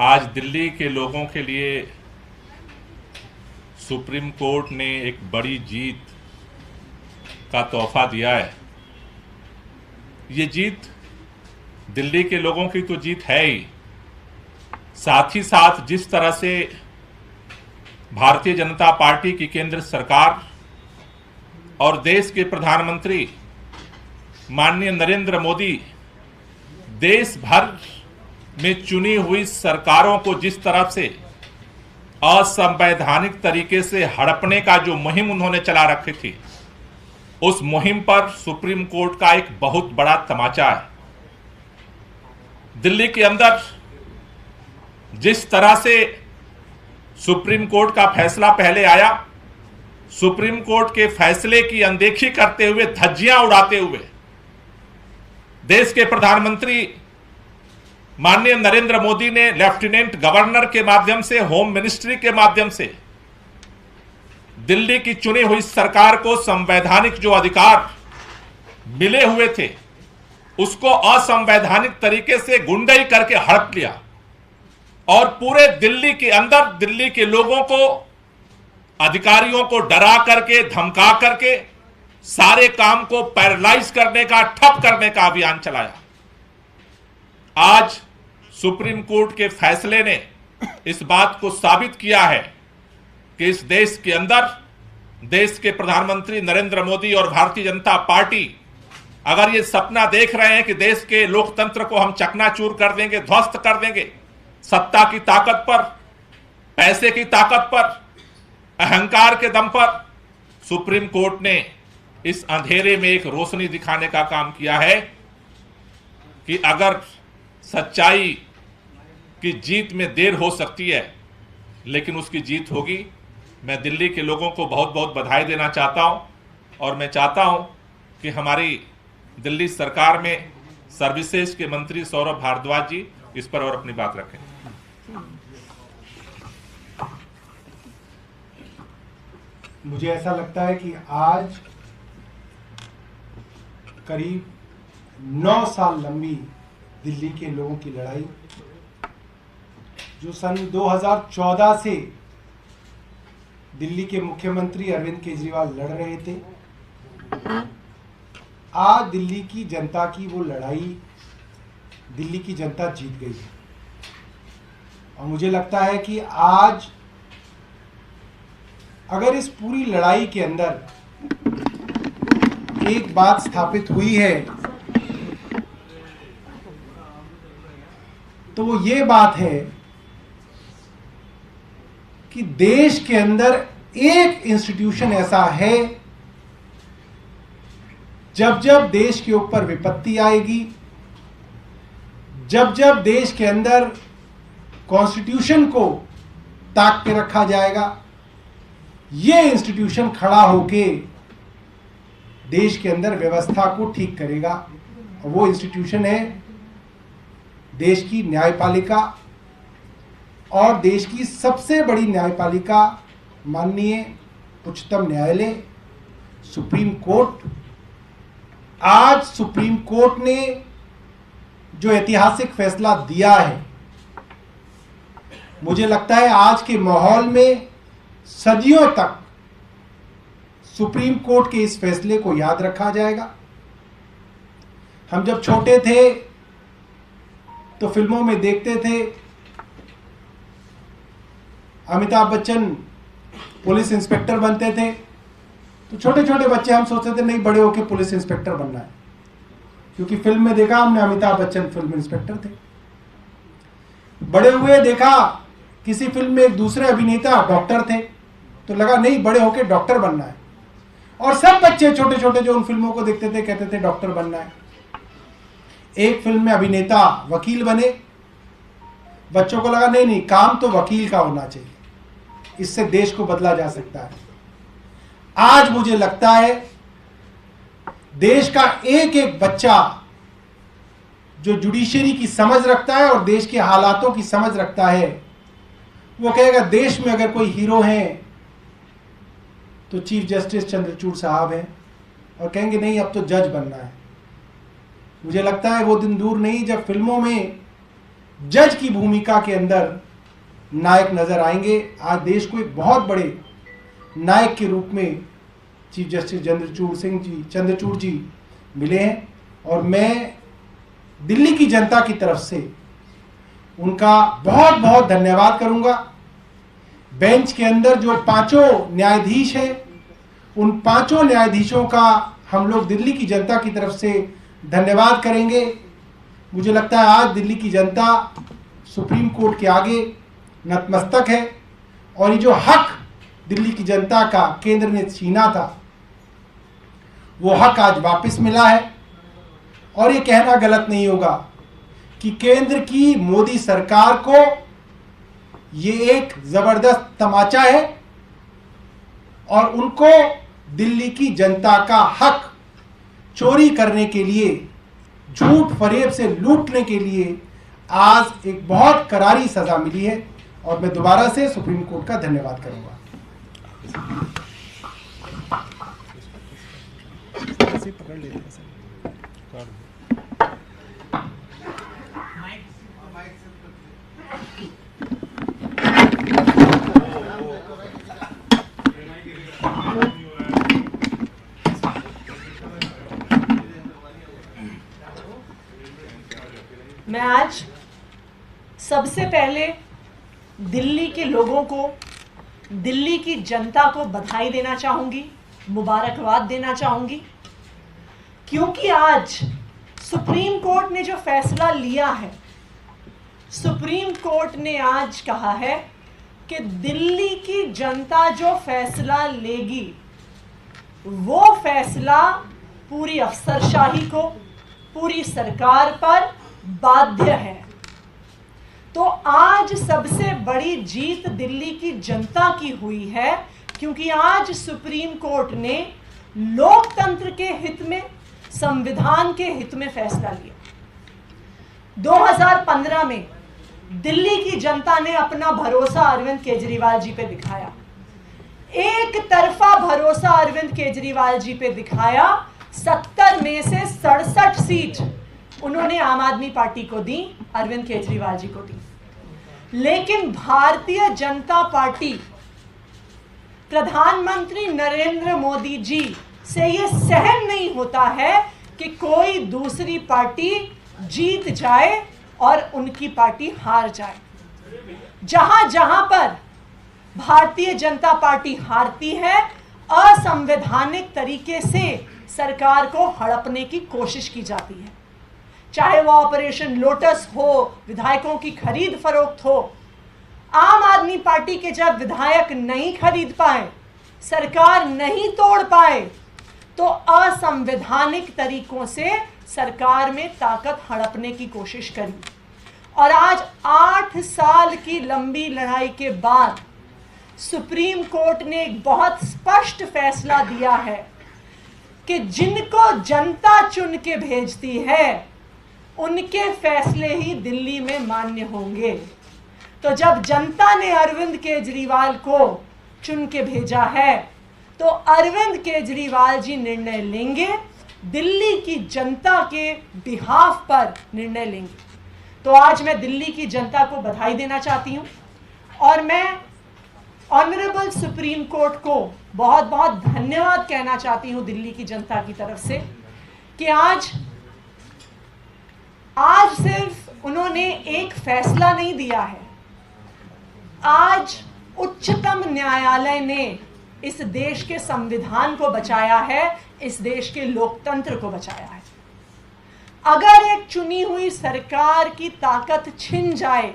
आज दिल्ली के लोगों के लिए सुप्रीम कोर्ट ने एक बड़ी जीत का तोहफा दिया है। ये जीत दिल्ली के लोगों की तो जीत है ही, साथ ही साथ जिस तरह से भारतीय जनता पार्टी की केंद्र सरकार और देश के प्रधानमंत्री माननीय नरेंद्र मोदी देश भर में चुनी हुई सरकारों को जिस तरह से असंवैधानिक तरीके से हड़पने का जो मुहिम उन्होंने चला रखी थी, उस मुहिम पर सुप्रीम कोर्ट का एक बहुत बड़ा तमाचा है। दिल्ली के अंदर जिस तरह से सुप्रीम कोर्ट का फैसला पहले आया, सुप्रीम कोर्ट के फैसले की अनदेखी करते हुए, धज्जियां उड़ाते हुए देश के प्रधानमंत्री माननीय नरेंद्र मोदी ने लेफ्टिनेंट गवर्नर के माध्यम से, होम मिनिस्ट्री के माध्यम से दिल्ली की चुनी हुई सरकार को संवैधानिक जो अधिकार मिले हुए थे, उसको असंवैधानिक तरीके से गुंडई करके हड़प लिया और पूरे दिल्ली के अंदर दिल्ली के लोगों को, अधिकारियों को डरा करके, धमका करके सारे काम को पैरालाइज करने का, ठप करने का अभियान चलाया। आज सुप्रीम कोर्ट के फैसले ने इस बात को साबित किया है कि इस देश के अंदर देश के प्रधानमंत्री नरेंद्र मोदी और भारतीय जनता पार्टी अगर ये सपना देख रहे हैं कि देश के लोकतंत्र को हम चकनाचूर कर देंगे, ध्वस्त कर देंगे, सत्ता की ताकत पर, पैसे की ताकत पर, अहंकार के दम पर, सुप्रीम कोर्ट ने इस अंधेरे में एक रोशनी दिखाने का काम किया है कि अगर सच्चाई की जीत में देर हो सकती है, लेकिन उसकी जीत होगी। मैं दिल्ली के लोगों को बहुत बहुत बधाई देना चाहता हूं और मैं चाहता हूं कि हमारी दिल्ली सरकार में सर्विसेज के मंत्री सौरभ भारद्वाज जी इस पर और अपनी बात रखें। मुझे ऐसा लगता है कि आज करीब 9 साल लंबी दिल्ली के लोगों की लड़ाई, जो सन 2014 से दिल्ली के मुख्यमंत्री अरविंद केजरीवाल लड़ रहे थे, आज दिल्ली की जनता की वो लड़ाई दिल्ली की जनता जीत गई है। और मुझे लगता है कि आज अगर इस पूरी लड़ाई के अंदर एक बात स्थापित हुई है तो वो ये बात है कि देश के अंदर एक इंस्टीट्यूशन ऐसा है, जब जब देश के ऊपर विपत्ति आएगी, जब जब देश के अंदर कॉन्स्टिट्यूशन को ताक के रखा जाएगा, ये इंस्टीट्यूशन खड़ा होके देश के अंदर व्यवस्था को ठीक करेगा। और वो इंस्टीट्यूशन है देश की न्यायपालिका, और देश की सबसे बड़ी न्यायपालिका माननीय उच्चतम न्यायालय, सुप्रीम कोर्ट। आज सुप्रीम कोर्ट ने जो ऐतिहासिक फैसला दिया है, मुझे लगता है आज के माहौल में सदियों तक सुप्रीम कोर्ट के इस फैसले को याद रखा जाएगा। हम जब छोटे थे तो फिल्मों में देखते थे अमिताभ बच्चन पुलिस इंस्पेक्टर बनते थे, तो छोटे छोटे बच्चे हम सोचते थे नहीं, बड़े होकर पुलिस इंस्पेक्टर बनना है, क्योंकि फिल्म में देखा हमने अमिताभ बच्चन फिल्म इंस्पेक्टर थे। बड़े हुए देखा किसी फिल्म में एक दूसरे अभिनेता डॉक्टर थे, तो लगा नहीं, बड़े होकर डॉक्टर बनना है। और सब बच्चे छोटे छोटे जो उन फिल्मों को देखते थे कहते थे डॉक्टर बनना है। एक फिल्म में अभिनेता वकील बने, बच्चों को लगा नहीं नहीं, काम तो वकील का होना चाहिए, इससे देश को बदला जा सकता है। आज मुझे लगता है देश का एक एक बच्चा जो जुडिशरी की समझ रखता है और देश के हालातों की समझ रखता है, वो कहेगा देश में अगर कोई हीरो है तो चीफ जस्टिस चंद्रचूड़ साहब हैं, और कहेंगे नहीं अब तो जज बनना है। मुझे लगता है वो दिन दूर नहीं जब फिल्मों में जज की भूमिका के अंदर नायक नजर आएंगे। आज देश को एक बहुत बड़े नायक के रूप में चीफ जस्टिस चंद्रचूड़ जी मिले हैं और मैं दिल्ली की जनता की तरफ से उनका बहुत बहुत धन्यवाद करूंगा। बेंच के अंदर जो पांचों न्यायाधीश हैं, उन पांचों न्यायाधीशों का हम लोग दिल्ली की जनता की तरफ से धन्यवाद करेंगे। मुझे लगता है आज दिल्ली की जनता सुप्रीम कोर्ट के आगे नतमस्तक है और ये जो हक दिल्ली की जनता का केंद्र ने छीना था, वो हक आज वापस मिला है। और ये कहना गलत नहीं होगा कि केंद्र की मोदी सरकार को ये एक जबरदस्त तमाचा है और उनको दिल्ली की जनता का हक चोरी करने के लिए, झूठ फरेब से लूटने के लिए आज एक बहुत करारी सजा मिली है और मैं दोबारा से सुप्रीम कोर्ट का धन्यवाद करूंगा। पकड़ लेते हैं सर। मैं आज सबसे पहले दिल्ली के लोगों को, दिल्ली की जनता को बधाई देना चाहूंगी, मुबारकबाद देना चाहूंगी, क्योंकि आज सुप्रीम कोर्ट ने जो फैसला लिया है, सुप्रीम कोर्ट ने आज कहा है कि दिल्ली की जनता जो फैसला लेगी वो फैसला पूरी अफसरशाही को, पूरी सरकार पर बाध्य है। तो आज सबसे बड़ी जीत दिल्ली की जनता की हुई है, क्योंकि आज सुप्रीम कोर्ट ने लोकतंत्र के हित में, संविधान के हित में फैसला लिया। 2015 में दिल्ली की जनता ने अपना भरोसा अरविंद केजरीवाल जी पे दिखाया। एक तरफा भरोसा अरविंद केजरीवाल जी पे दिखाया। 70 में से 67 सीट उन्होंने आम आदमी पार्टी को दी, अरविंद केजरीवाल जी को दी। लेकिन भारतीय जनता पार्टी, प्रधानमंत्री नरेंद्र मोदी जी से यह सहन नहीं होता है कि कोई दूसरी पार्टी जीत जाए और उनकी पार्टी हार जाए। जहां जहां पर भारतीय जनता पार्टी हारती है, असंवैधानिक तरीके से सरकार को हड़पने की कोशिश की जाती है। चाहे वो ऑपरेशन लोटस हो, विधायकों की खरीद फरोख्त हो। आम आदमी पार्टी के जब विधायक नहीं खरीद पाए, सरकार नहीं तोड़ पाए, तो असंवैधानिक तरीकों से सरकार में ताकत हड़पने की कोशिश करी। और आज 8 साल की लंबी लड़ाई के बाद सुप्रीम कोर्ट ने एक बहुत स्पष्ट फैसला दिया है कि जिनको जनता चुन के भेजती है, उनके फैसले ही दिल्ली में मान्य होंगे। तो जब जनता ने अरविंद केजरीवाल को चुन के भेजा है, तो अरविंद केजरीवाल जी निर्णय लेंगे, दिल्ली की जनता के बिहाफ पर निर्णय लेंगे। तो आज मैं दिल्ली की जनता को बधाई देना चाहती हूं और मैं ऑनरेबल सुप्रीम कोर्ट को बहुत बहुत धन्यवाद कहना चाहती हूं दिल्ली की जनता की तरफ से कि आज सिर्फ उन्होंने एक फैसला नहीं दिया है, आज उच्चतम न्यायालय ने इस देश के संविधान को बचाया है, इस देश के लोकतंत्र को बचाया है। अगर एक चुनी हुई सरकार की ताकत छिन जाए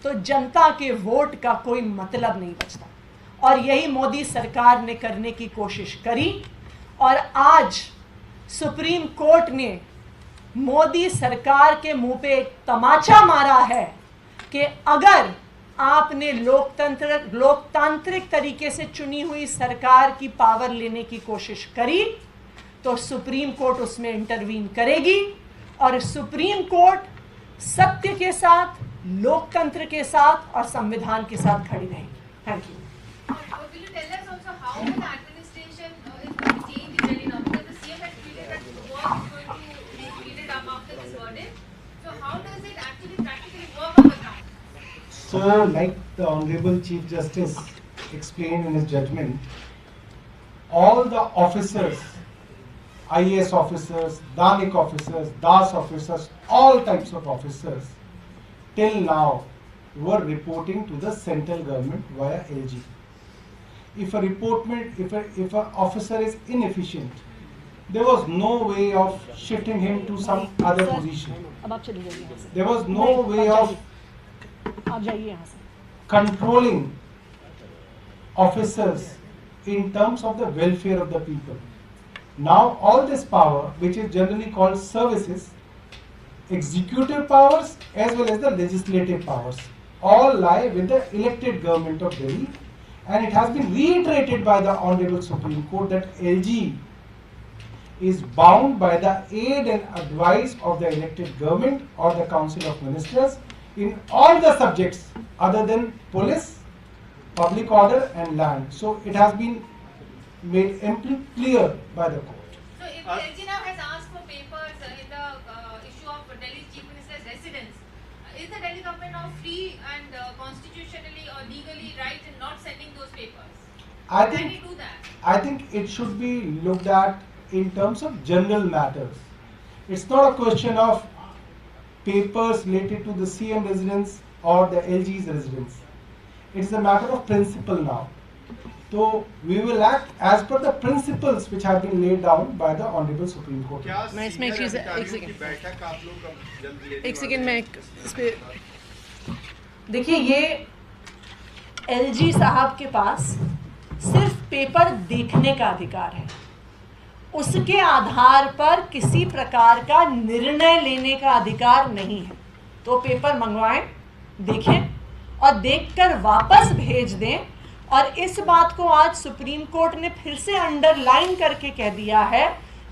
तो जनता के वोट का कोई मतलब नहीं बचता, और यही मोदी सरकार ने करने की कोशिश करी। और आज सुप्रीम कोर्ट ने मोदी सरकार के मुंह पे एक तमाचा मारा है कि अगर आपने लोकतांत्रिक तरीके से चुनी हुई सरकार की पावर लेने की कोशिश करी, तो सुप्रीम कोर्ट उसमें इंटरवीन करेगी और सुप्रीम कोर्ट सत्य के साथ, लोकतंत्र के साथ और संविधान के साथ खड़ी रहेगी। Thank you. After this verdict, so how does it actually practically work So, like the Honorable Chief Justice explained in his judgment, all the officers, IAS officers, Danik officers, Das officers, all types of officers, till now were reporting to the central government via LG. If an officer is inefficient, there was no way of shifting him to some other position. अब आप चले जाइए यहाँ से। There was no नहीं, way आप of जाइए। आप जाइए यहाँ से। controlling officers in terms of the welfare of the people. Now all this power, which is generally called services, executive powers as well as the legislative powers, all lie with the elected government of Delhi, and it has been reiterated by the Honorable Supreme Court that LG is bound by the aid and advice of the elected government or the Council of Ministers in all the subjects other than police, public order and land. So it has been made amply clear by the court. So if LG now has asked for papers in the issue of Delhi Chief Minister's residence, is the Delhi government now free and constitutionally or legally right in not sending those papers? I Can think he do that? I think it should be looked at in terms of general matters. It's not a question of papers related to the CM residence or the LG's residence. It's a matter of principle now. So we will act as per the principles which have been laid down by the Honorable Supreme Court. क्या मैं इसमें एक senior चीज़- एक अधिकारियों second. की बैठक आप लोग कब जल्द लेने एक सेकेंड वाले मैं हैं? इस पे देखिए, ये एलजी साहब के पास सिर्फ पेपर देखने का अधिकार है, उसके आधार पर किसी प्रकार का निर्णय लेने का अधिकार नहीं है। तो पेपर मंगवाएं, देखें और देखकर वापस भेज दें। और इस बात को आज सुप्रीम कोर्ट ने फिर से अंडरलाइन करके कह दिया है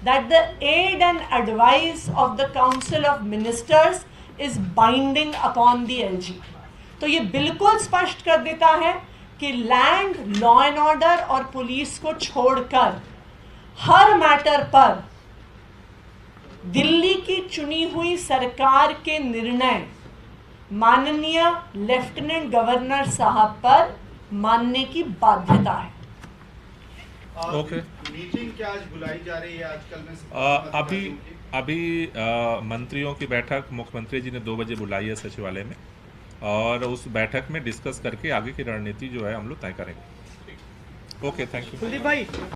that the aid and advice of the Council of Ministers is binding upon the LG. तो ये बिल्कुल स्पष्ट कर देता है कि लैंड, लॉ एंड ऑर्डर और पुलिस को छोड़कर हर मैटर पर दिल्ली की चुनी हुई सरकार के निर्णय माननीय लेफ्टिनेंट गवर्नर साहब पर मानने की बाध्यता है। ओके। मीटिंग क्या आज बुलाई जा रही है आजकल में अभी मंत्रियों की बैठक मुख्यमंत्री जी ने 2 बजे बुलाई है सचिवालय में, और उस बैठक में डिस्कस करके आगे की रणनीति जो है हम लोग तय करेंगे। Okay, thank you.